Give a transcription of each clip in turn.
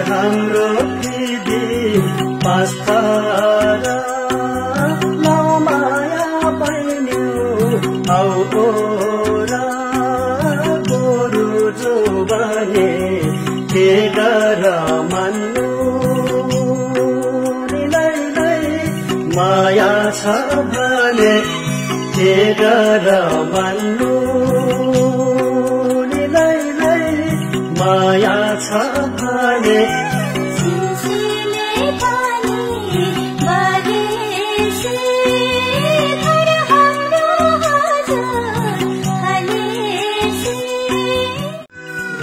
हाम्रो विधि पास्तर माया बन्यो आउ ओरा गोरु जो बने के डर मान्नु माया छ भने के डर मान्नु माया छ भने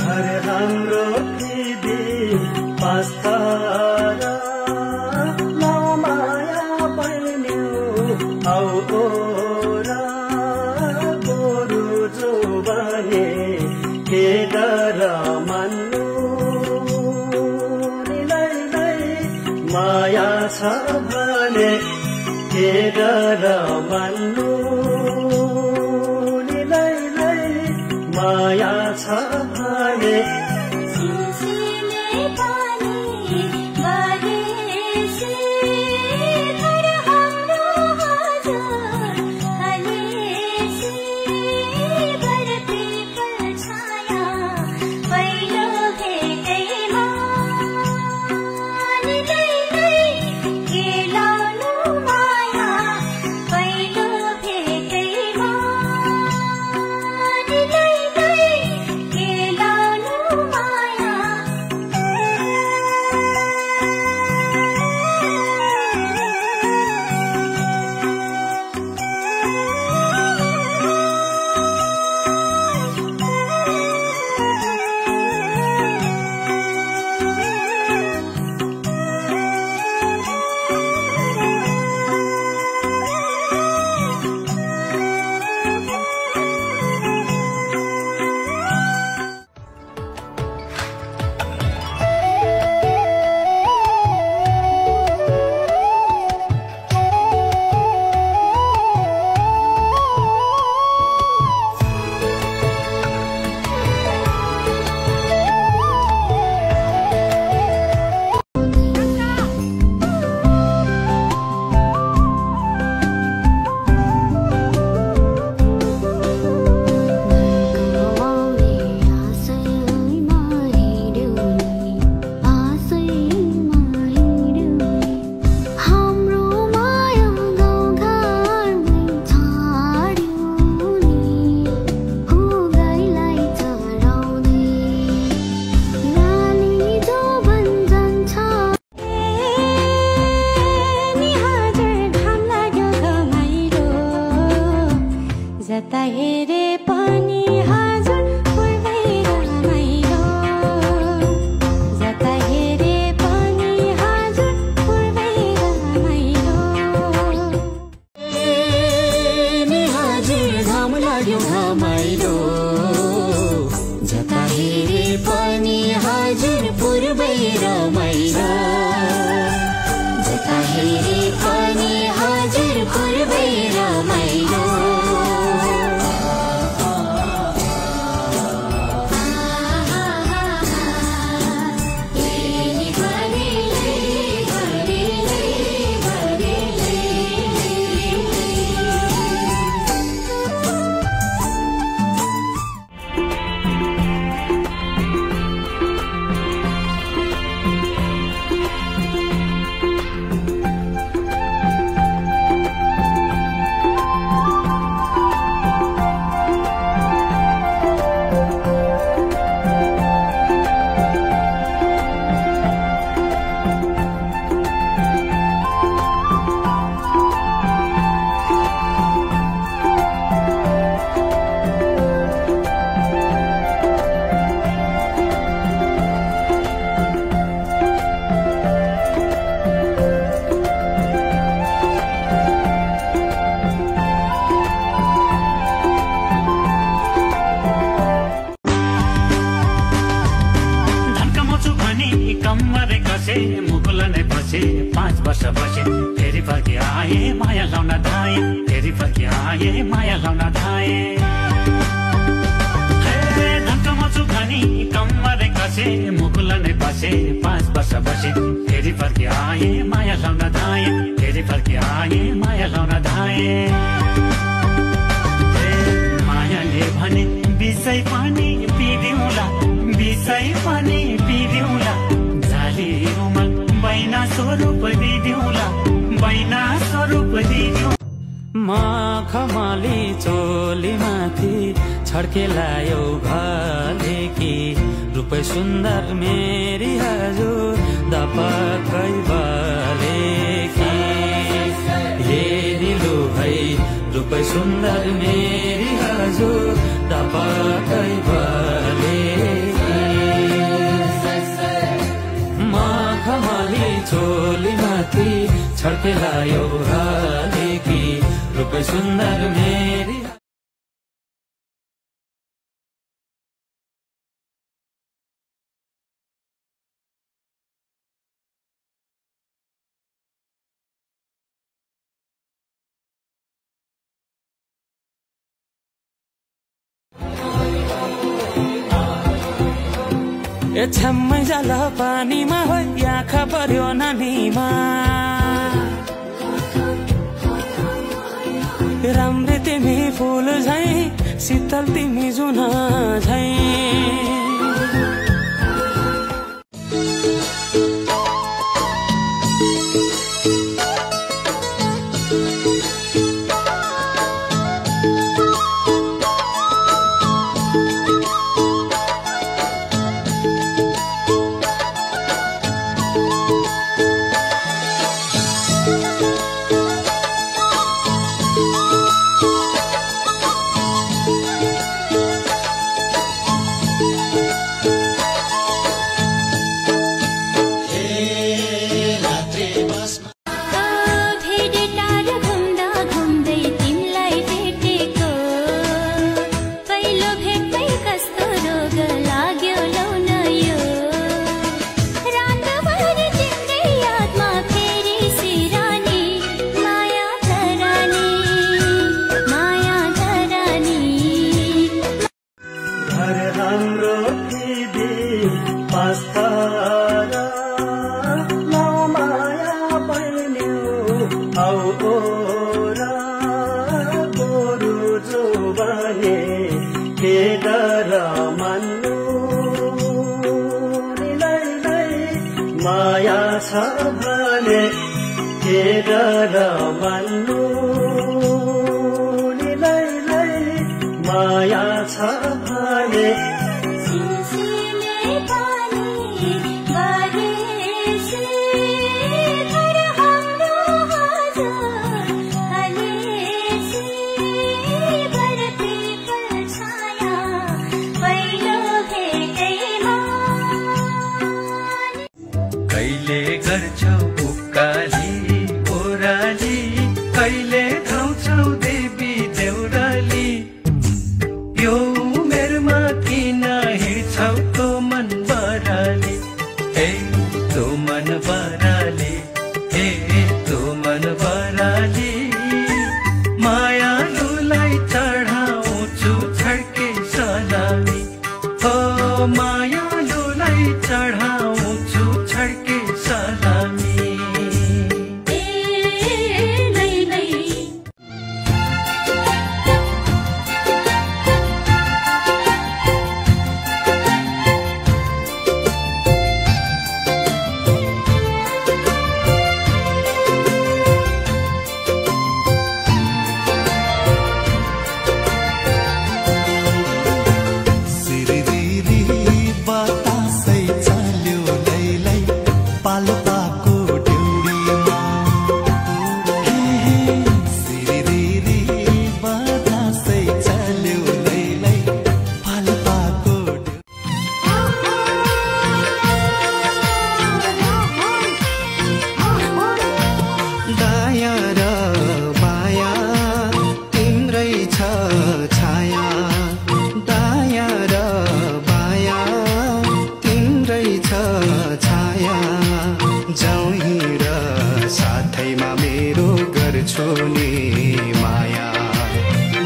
घर हाम्रो विधि पास्तर माया बन्यो आउ ओरा गोरु जो बने के डर मान्नु माया छ भने के डर मान्नु माया छ भने आए माया लाउन धाए धनकमा आँसु खनी कम्मरे कसे मुकुल नै बसे 5 वर्ष बसे फेरि फर्की आए माया लाउन धाए फेरि फर्की आए माया लाउन धाए मायाले भने बिसै पानी पिदिउँला बिसै पानी पिदिउँला झाली रुमल बैना स्वरूप दिदिउँला बैना स्वरूप दिदिउ मखमली चोली माथि छड्केलायो घलेकी रूपै सुन्दर मेरी हजुर दपकै बलेकी हेरिलु है रूपै सुन्दर मेरी हजुर दपकै बलेकी मखमली चोली माथि छड्केलायो घलेकी रूपै सुन्दर मेरी छम्मै जाल पानीमा हो आँखा पर्यो नानीमा राम्रै तिमी फुल झै शीतल तिमी जुन झै माया छ भने के डर मान्नु माया छ भने कहिले गर्छौ उकाली ओराली कहिले धाउँछौ देवी देउराली यो उमेरमा किन हिँड्छौ तो मन बराली हे तो मन बराली हे तो मन बराली मायालुलाई चढाउँछु छड्के सलामी हो मायालुलाई चढाउँछु छड्के सलामी माया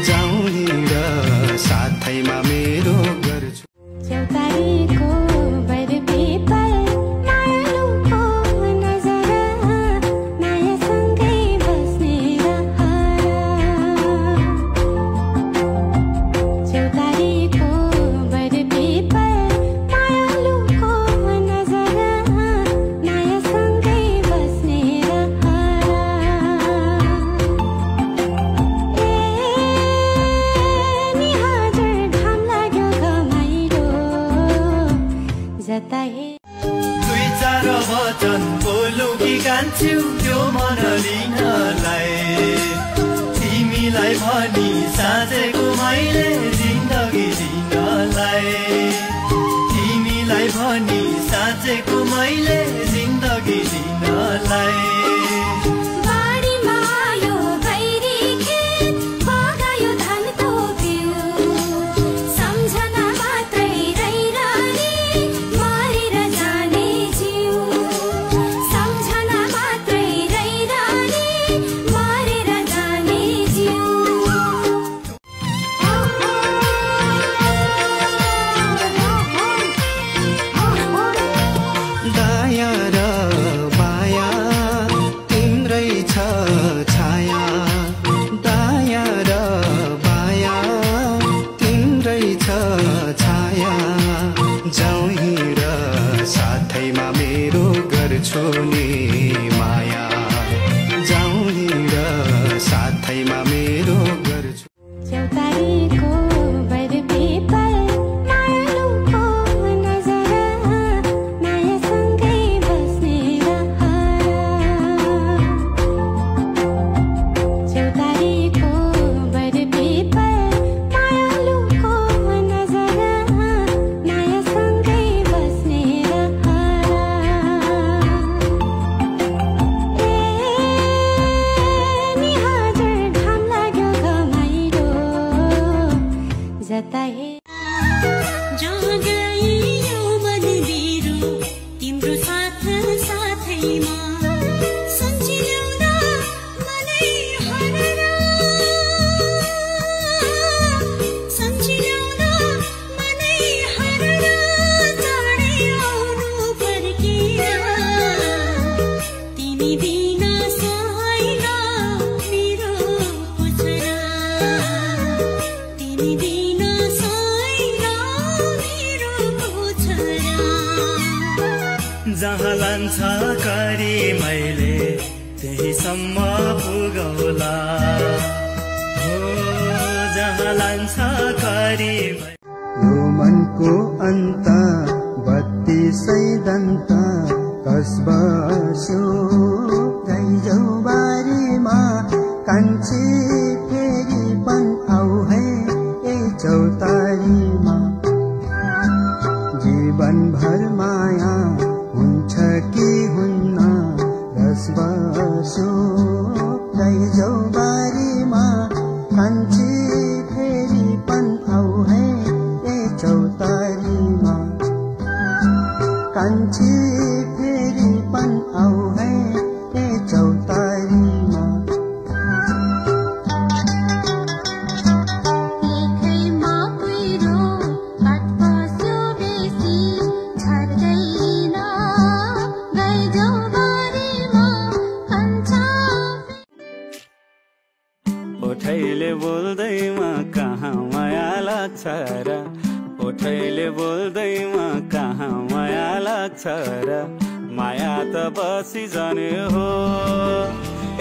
जाउँ र साथैमा मेरो गर्छु वचन बोलौ कि कान्छ्यौ त्यो मन लिनलाई तिमीलाई भनी साँचेको मैले जिन्दगी दिनलाई तिमीलाई भनी साँचेको मैले जिन्दगी दिनलाई जहाँ लान्छ करी मैले त्यहीसम्म पुगौला हो जहाँ लान्छ करी यो मनको अन्त बत्तीसै दन्त कसबसो गइजौ बारीमा कान्छी फेरि पनि आऊ है ए चौतारीमा जीवनभर माया हुन्छ कि हुन्न कसबसो गइजौ बारीमा कान्छी फेरि पनि आऊ है ए चौतारीमा कान्छी फेरि पनि आऊ है ए चौतारीमा ओठैले बोल्दैमा कहाँ माया लाग्छ र ओठैले बोल्दैमा कहाँ माया लाग्छ र माया त बसी जाने हो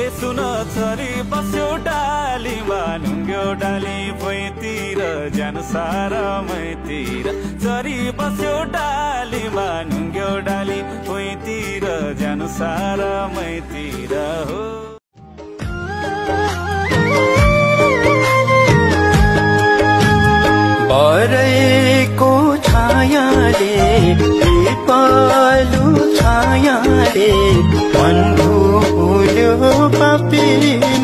ए सुन छोरी बस्यो डालीमा ढुङ्ग्यो डाली भुइँतिर जानु सारा मैतिर छोरी बस्यो डालीमा ढुङ्ग्यो डाली भुइँतिर जानु सारा मैतिर हो बरैको छायाले पिपलु छायाले मन भुल्यो पापी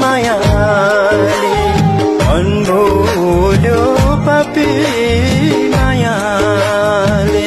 मायाले मन भुल्यो पापी मायाले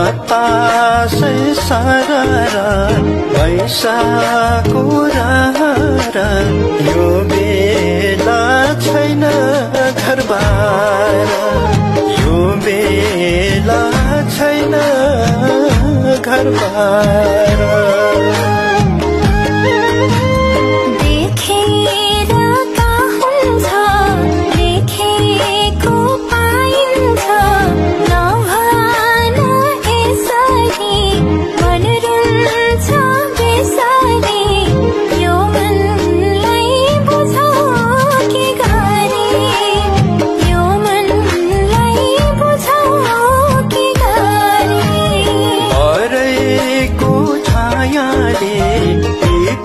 बतासै सरर पैसाको रहर यो बेला छैन घरबार यो बेला छैन घरबार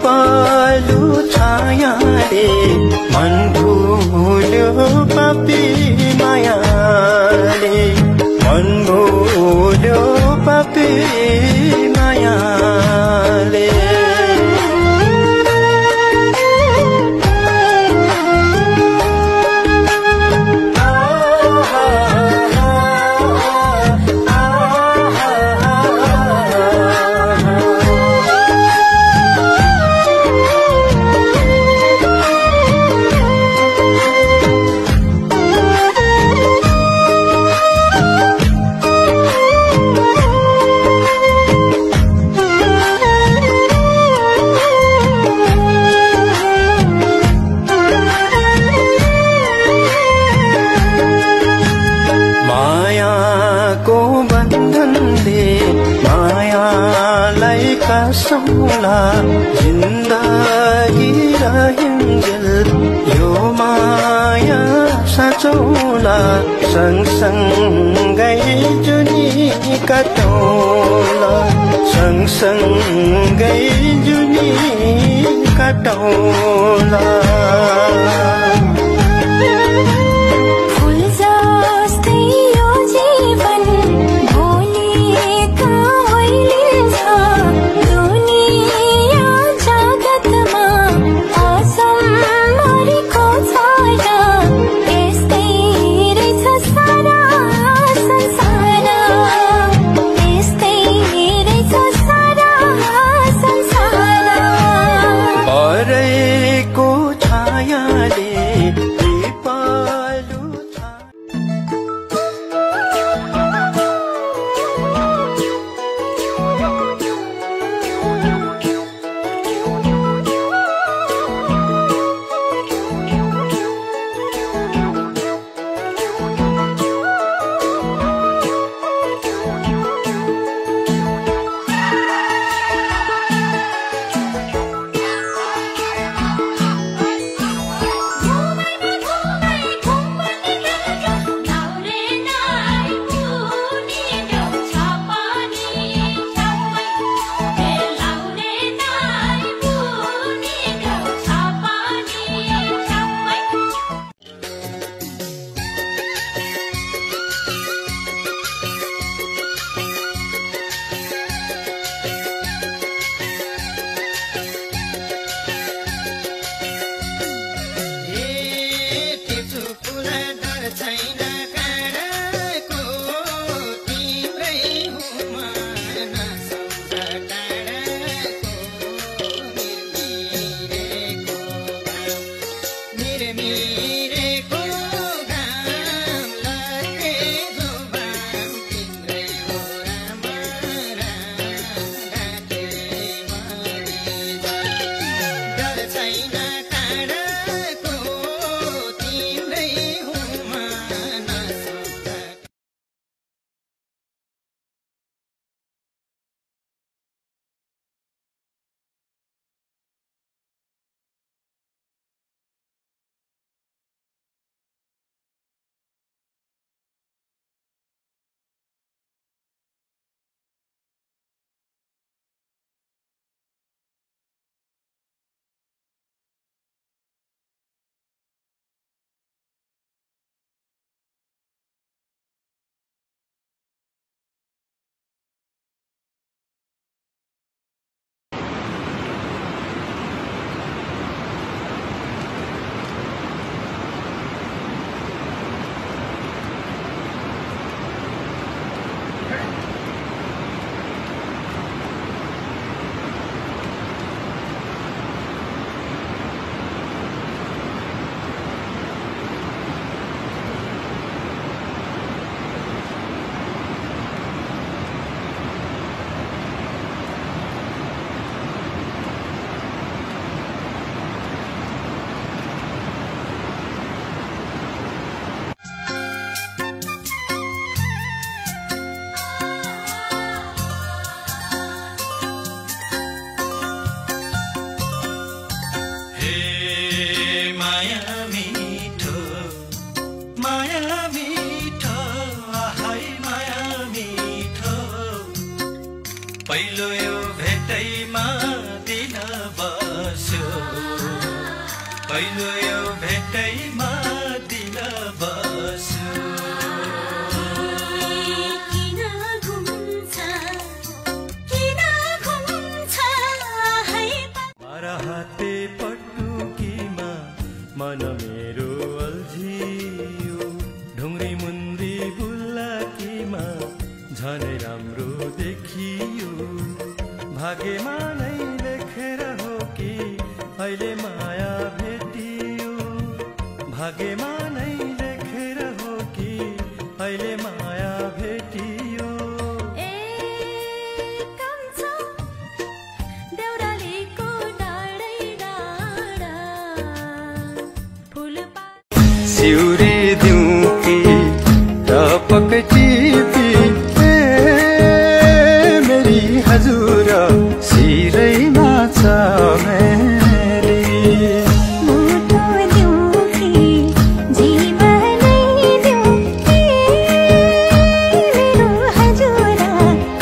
पालु छायाले मन भुल्यो पापी मायाले मन भुल्यो पापी मायाले कसौला जिन्दगी रहिन्जेल यो माया साँचौला सँगसँगै जुनी काटौला सँगसँगै जुनी काटौला पहिलो यो भेटैमा दिन बस्यो पहिलो यो भेटैमा दिन बस्यो बाराहाते पटुकीमा मन मेरो अल्झियो ढुङ्ग्री मुन्द्री बुल्लाकीमा झनै राम्रो देखियो भाग्यमा नै लेखेर हो कि अहिले माया भेटियो भाग्यमा नै लेखेर हो कि अहिले माया भेटियो सिउरी दिउँ कि टपक टिपी मेरी हजुर सिरैमा छ मेरी मुटु दिउँ कि जीवनै दिउँ मेरो हजुर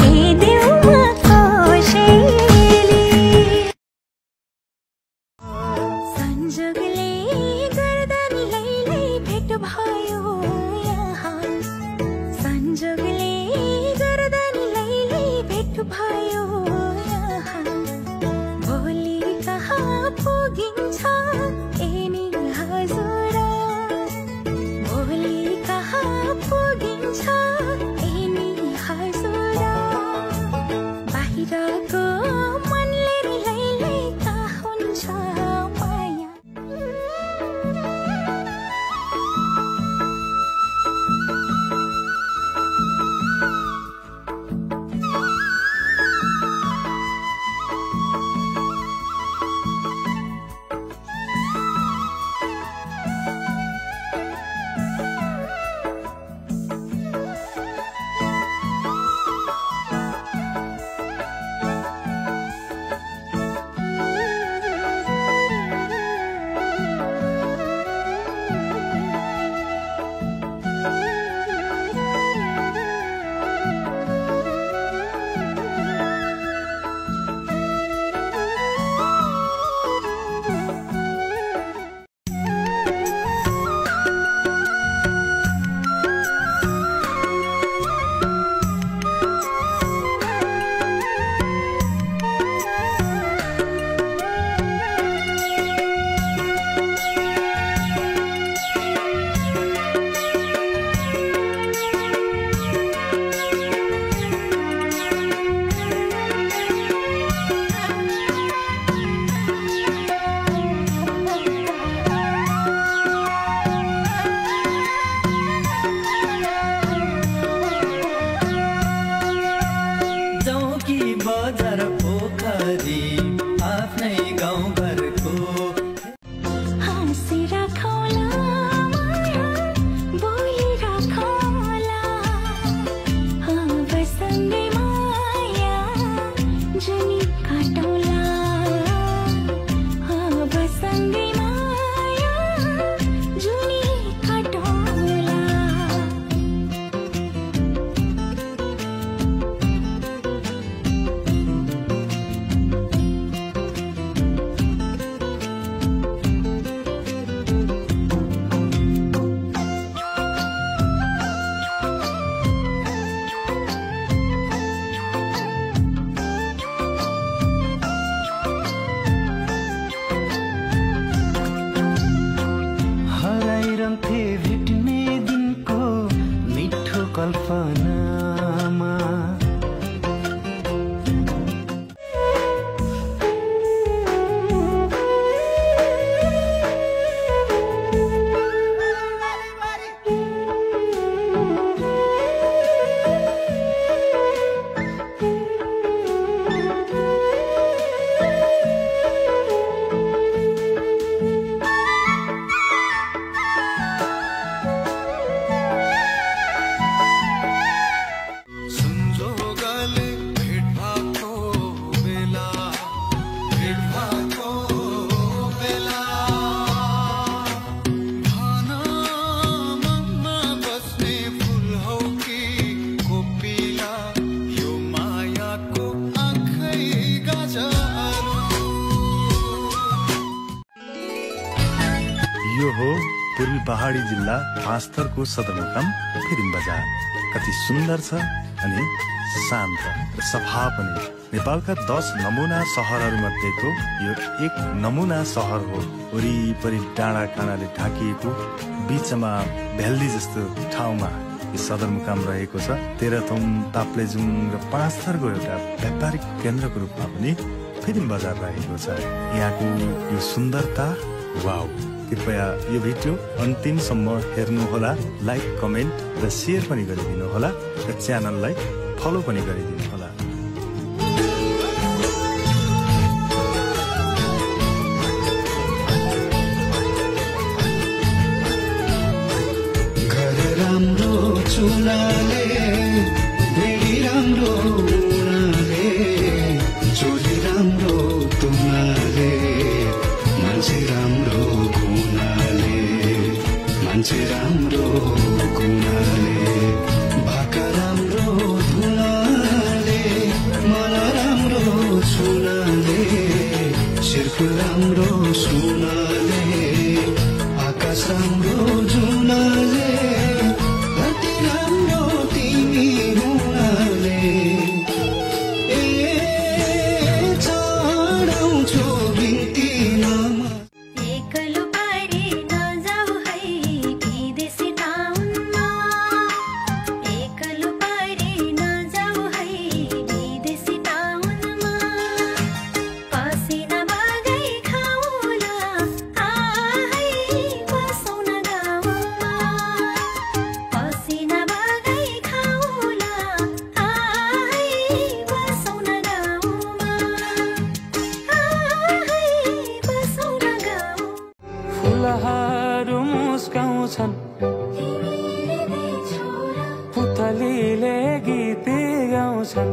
के दिउँ म कसैले संजोगले गर्दा नि लैलै भेट भयो यहाँ संजोगले गर्दा नि लैलै भेट भयो यहाँ भोलि कहाँ पुगिन्छ एनी हजुर भोलि कहाँ पुगिन्छ एनी हजुर बाहिरको मनले नि लैलै कहाँ हुन्छ माया पूर्वी पहाडी जिल्ला पाँचथरको सदरमुकाम फिरिङ बजार कति सुन्दर छ अनि शान्त र सफा पनि। नेपालका 10 नमुना सहरहरूमध्येको यो एक नमुना सहर हो। वरिपरि डाँडा काँडाले ढाकिएको बीचमा भ्याली जस्तो ठाउँमा यो सदरमुकाम रहेको छ। तेह्रथुम, ताप्लेजुङ र पाँचथरको एउटा व्यापारिक केन्द्रको रूपमा पनि फिरिङ बजार रहेको छ। यहाँको यो सुन्दरता वाउ। कृपया यो भिडियो अन्तिमसम्म हेर्नुहोला, लाइक, कमेन्ट र शेयर पनि गरिदिनु होला र च्यानललाई फलो पनि गरिदिनु होला। घर राम्रो चुनाले, बेडी राम्रो उनाले, चोली राम्रो तुनाले, मान्छे राम्रो गुनाले, मान्छे राम्रो गुनाले, भाका राम्रो धुनाले, मन राम्रो सुनाले, शिर्फ राम्रो सुनाले, आकाश राम्रो जुनाले, धरती राम्रो तिमी हुनाले, चढाउँछु बिन्ती नमा। एक्लो पारी नजाऊ है विदेशी टाउनमा, एक्लो पारी नजाऊ है विदेशी टाउनमा, पसिना बगाई खाउला है बसौँ न गाउँमा, पसिना बगाई खाउला है बसौँ न गाउँमा, बसौँ न गाउँ। फुलहरू मुस्काउँछन्, पुतलीले गीत गाउँछन्,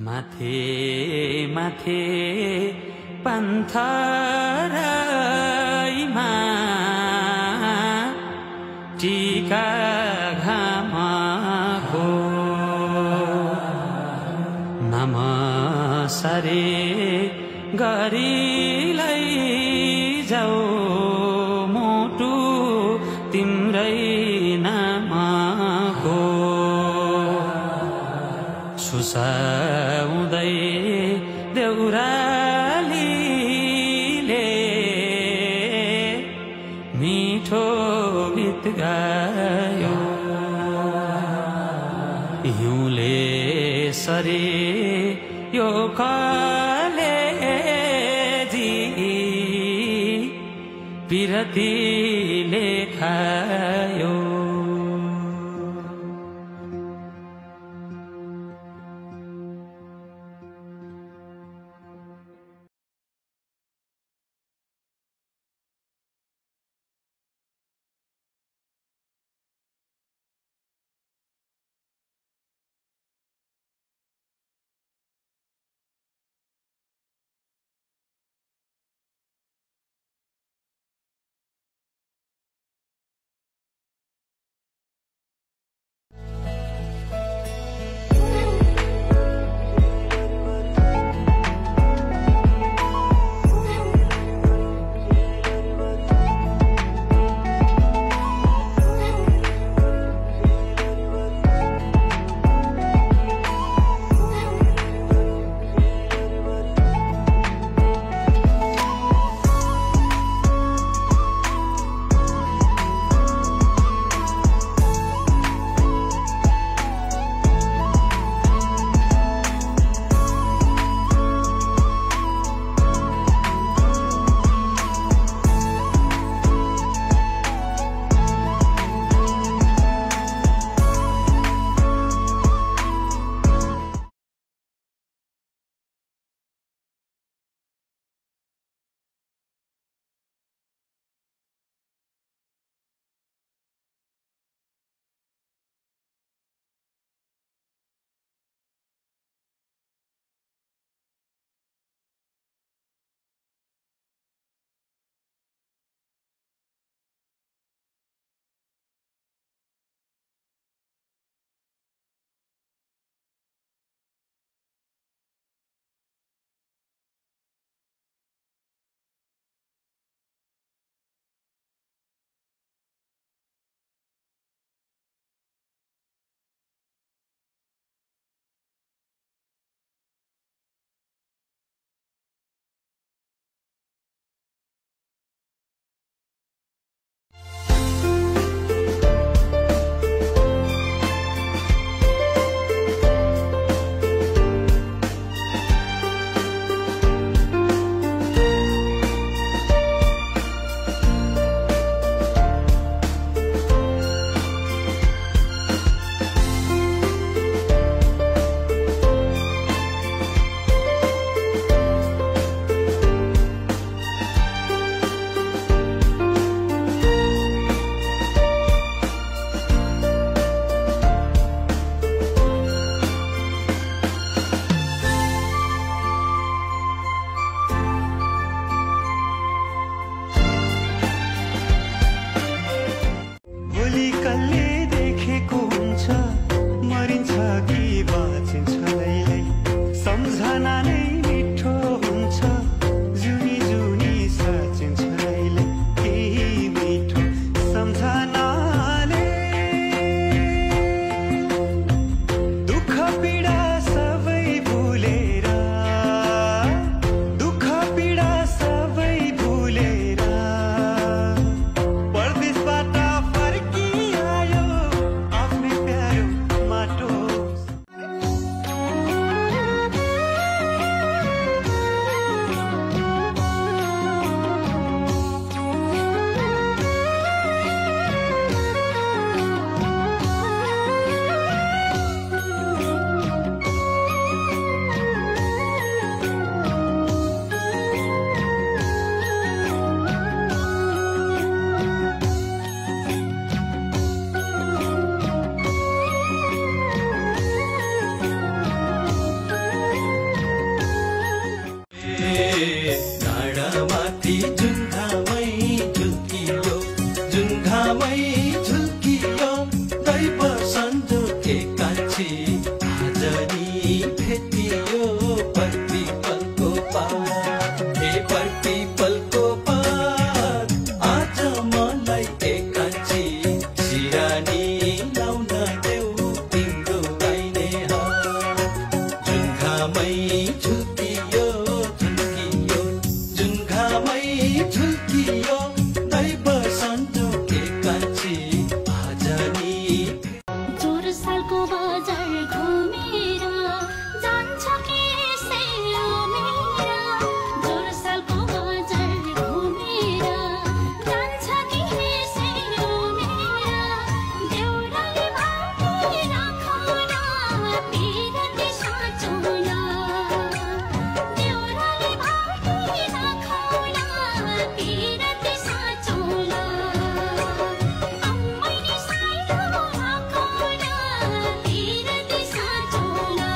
माथे माथे पन्थरैमा टीका घामको नमसरे गरी लैजाऊ मुटु तिम्रै नामको सुसाउँदै देउरालीले मिठो गीत गायो, हिउँले सरे यो कलेजी पिरतीले खायो। जुनघामै झुल्कियो दैव सन्जोगे कान्छी आज नि भेटियो पर्पीपलको पात ए पर्पीपलको पात आज मलाई एकान्छी सिरानी लाउन देऊ तिम्रो दाहिने हात जुनघामै झुल्कियो झुल्कियो जुनघामै झुल्कियो दैव सन्जोगे कान्छी आज नि जोरसालको बजार घुमेर जान्छ कि सैया मेरा जोरसालको बजार घुमेर जान्छ कि सैया मेरा देउराली भाइ राखौला पिरती साँचौला देउराली भाइ राखौला पिरती साँचौला अम्मैनी साइलो राखौला पिरती साँचौला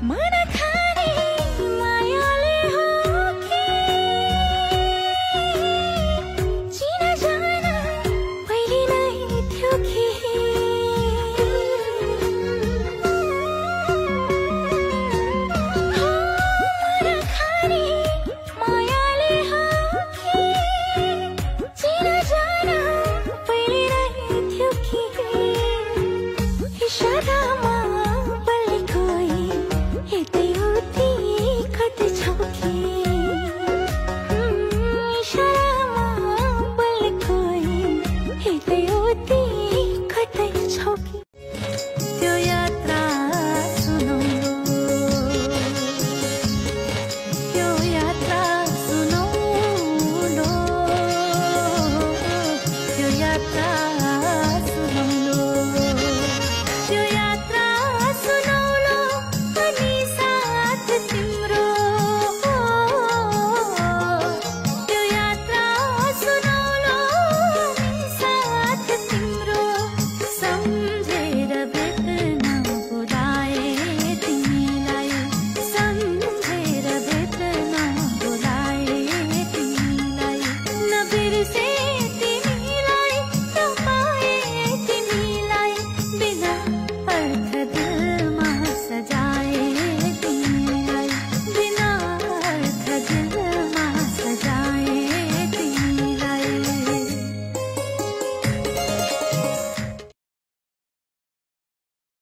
मन खाने मायाले हो कि चिना जाना पहिले नै थियो कि मन खाने मायाले हो कि चिना जाना पहिले नै थियो कि इशारामा बलेकोई हेतै उति कति छौ कि इशारामा बलेकोई हेतै उति कतै छौ कि त्यो यात्रा सुनौलो त्यो यात्रा सुनौलो त्यो यात्रा